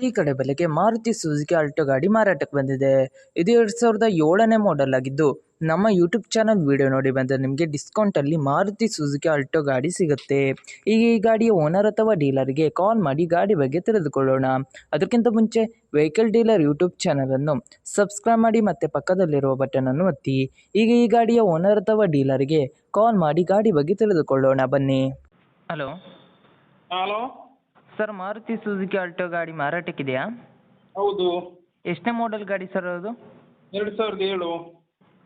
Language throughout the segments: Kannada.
ಈ ಕಡೆ ಬೆಲೆಗೆ ಮಾರುತಿ ಸುಜುಕಿ ಆಲ್ಟೋ ಗಾಡಿ ಮಾರಾಟಕ್ಕೆ ಬಂದಿದೆ. ಇದು 2007ನೇ ಮಾಡೆಲ್ ಆಗಿದ್ದು, ನಮ್ಮ ಯೂಟ್ಯೂಬ್ ಚಾನಲ್ ವಿಡಿಯೋ ನೋಡಿ ಬಂದರೆ ನಿಮಗೆ ಡಿಸ್ಕೌಂಟಲ್ಲಿ ಮಾರುತಿ ಸುಜುಕಿ ಆಲ್ಟೋ ಗಾಡಿ ಸಿಗುತ್ತೆ. ಈಗ ಈ ಗಾಡಿಯ ಓನರ್ ಅಥವಾ ಡೀಲರ್ಗೆ ಕಾಲ್ ಮಾಡಿ ಗಾಡಿ ಬಗ್ಗೆ ತಿಳಿದುಕೊಳ್ಳೋಣ. ಅದಕ್ಕಿಂತ ಮುಂಚೆ ವೆಹಿಕಲ್ ಡೀಲರ್ ಯೂಟ್ಯೂಬ್ ಚಾನಲನ್ನು ಸಬ್ಸ್ಕ್ರೈಬ್ ಮಾಡಿ ಮತ್ತು ಪಕ್ಕದಲ್ಲಿರುವ ಬಟನನ್ನು ಒತ್ತಿ. ಈಗ ಈ ಗಾಡಿಯ ಓನರ್ ಅಥವಾ ಡೀಲರ್ಗೆ ಕಾಲ್ ಮಾಡಿ ಗಾಡಿ ಬಗ್ಗೆ ತಿಳಿದುಕೊಳ್ಳೋಣ, ಬನ್ನಿ. Hello hello sir, Maruti Suzuki Alto ಗಾಡಿ ಮಾರಾಟಕ್ಕಿದೆಯಾ? ಹೌದು. ಎಷ್ಟನೇ ಮಾಡೆಲ್ ಗಾಡಿ ಸರ್ ಅದು? 2007.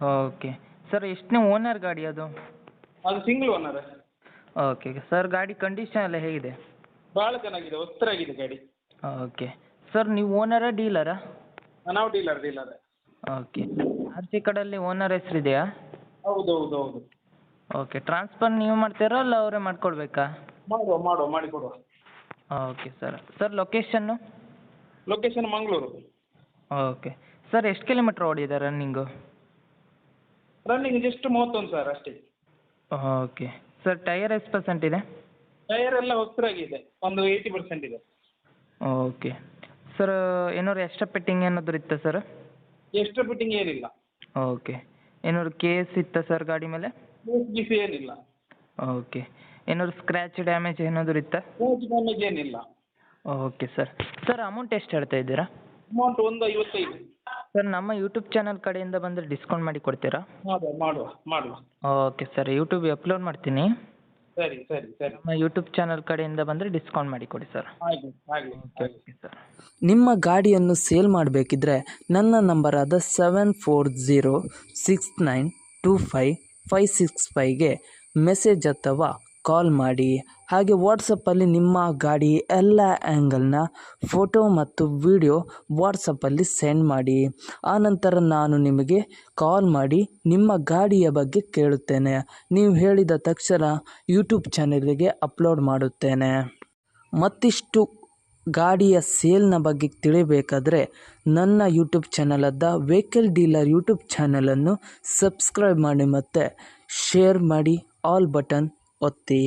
ಓಕೆ ಸರ್, ಎಷ್ಟನೇ ಓನರ್ ಗಾಡಿ ಅದು? ಅದು ಸಿಂಗಲ್ ಓನರ್. ಓಕೆ ಸರ್, ಗಾಡಿ ಕಂಡೀಷನ್ ಎಲ್ಲ ಹೇಗಿದೆ? ಭಾಳ ಚೆನ್ನಾಗಿದೆ, ಹೊಸದಾಗಿದೆ ಗಾಡಿ. ಓಕೆ ಸರ್, ನೀವು ಓನರಾ ಡೀಲರಾ? ನಾವು ಡೀಲರ್. ಓಕೆ, ಆರ್ ಸಿ ಕಡೆಯಲ್ಲಿ ಓನರ್ ಹೆಸರಿದೆಯಾ? ಹೌದು ಹೌದು ಹೌದು. ಓಕೆ, ಟ್ರಾನ್ಸ್ಫರ್ ನೀವು ಮಾಡ್ತೀರಾ ಅಲ್ಲ ಅವರೇ ಮಾಡಿಕೊಡ್ಬೇಕಾ? ಮಾಡಿಕೊಡುವ. Okay sir location? Location Mangaluru. Okay sir, ಎಷ್ಟು ಕಿಲೋಮೀಟ್ರ್ ಓಡಿದೆ ರನ್ನಿಂಗು? ರನ್ನಿಂಗ್ ಜಸ್ಟ್ 31 ಸಾವಿರ ಅಷ್ಟೇ. ಓಕೆ ಸರ್, ಟೈಯರ್ ಎಷ್ಟು ಪರ್ಸೆಂಟ್ ಇದೆ? ಟೈರ್ ಎಲ್ಲ ಹೊಸದಾಗಿದೆ, ಒಂದು 80% ಇದೆ. ಓಕೆ ಸರ್, ಏನಾದ್ರು ಎಕ್ಸ್ಟ್ರಾ ಪೆಟ್ಟಿಂಗ್ ಏನಾದರೂ ಇತ್ತಾ ಸರ್? ಎಕ್ಸ್ಟ್ರಾ ಫಿಟ್ಟಿಂಗ್ ಏನಿಲ್ಲ. ಓಕೆ, ಏನಾದ್ರು ಕೇಸ್ ಇತ್ತಾ ಸರ್ ಗಾಡಿ ಮೇಲೆ? ಬಿಸಿ ಏನಿಲ್ಲ. ಓಕೆ, ಏನಾದ್ರು ಸ್ಕ್ರ್ಯಾಚ್ ಡ್ಯಾಮೇಜ್ ಏನಾದರೂ ಇತ್ತಾ? ಡ್ಯಾಮೇಜ್ ಏನಿಲ್ಲ. ಓಕೆ ಸರ್ ಅಮೌಂಟ್ ಎಷ್ಟು ಹೇಳ್ತಾ ಇದ್ದೀರಾ? ಅಮೌಂಟ್ 155. ಸರ್, ನಮ್ಮ ಯೂಟ್ಯೂಬ್ ಚಾನಲ್ ಕಡೆಯಿಂದ ಬಂದರೆ ಡಿಸ್ಕೌಂಟ್ ಮಾಡಿ ಕೊಡ್ತೀರಾ? ಮಾಡುವ. ಓಕೆ ಸರ್, ಯೂಟ್ಯೂಬಿಗೆ ಅಪ್ಲೋಡ್ ಮಾಡ್ತೀನಿ. ಸರಿ. ನಮ್ಮ ಯೂಟ್ಯೂಬ್ ಚಾನಲ್ ಕಡೆಯಿಂದ ಬಂದರೆ ಡಿಸ್ಕೌಂಟ್ ಮಾಡಿ ಕೊಡಿ ಸರ್. ಆಗಲಿ. Okay sir. ನಿಮ್ಮ ಗಾಡಿಯನ್ನು ಸೇಲ್ ಮಾಡಬೇಕಿದ್ರೆ ನನ್ನ ನಂಬರ್ ಆದ 7406925565ಗೆ ಮೆಸೇಜ್ ಅಥವಾ ಕಾಲ್ ಮಾಡಿ. ಹಾಗೆ ವಾಟ್ಸಪ್ಪಲ್ಲಿ ನಿಮ್ಮ ಗಾಡಿ ಎಲ್ಲ ಆ್ಯಂಗಲ್ನ ಫೋಟೋ ಮತ್ತು ವಿಡಿಯೋ ವಾಟ್ಸಪ್ಪಲ್ಲಿ ಸೆಂಡ್ ಮಾಡಿ. ಆನಂತರ ನಾನು ನಿಮಗೆ ಕಾಲ್ ಮಾಡಿ ನಿಮ್ಮ ಗಾಡಿಯ ಬಗ್ಗೆ ಕೇಳುತ್ತೇನೆ. ನೀವು ಹೇಳಿದ ತಕ್ಷಣ ಯೂಟ್ಯೂಬ್ ಚಾನಲಿಗೆ ಅಪ್ಲೋಡ್ ಮಾಡುತ್ತೇನೆ. ಮತ್ತಿಷ್ಟು ಗಾಡಿಯ ಸೇಲ್ನ ಬಗ್ಗೆ ತಿಳಿಬೇಕಾದರೆ ನನ್ನ ಯೂಟ್ಯೂಬ್ ಚಾನಲಾದ ವೆಹಿಕಲ್ ಡೀಲರ್ ಯೂಟ್ಯೂಬ್ ಚಾನಲನ್ನು ಸಬ್ಸ್ಕ್ರೈಬ್ ಮಾಡಿ ಮತ್ತು ಶೇರ್ ಮಾಡಿ, ಆಲ್ ಬಟನ್ ಒತ್ತಿ.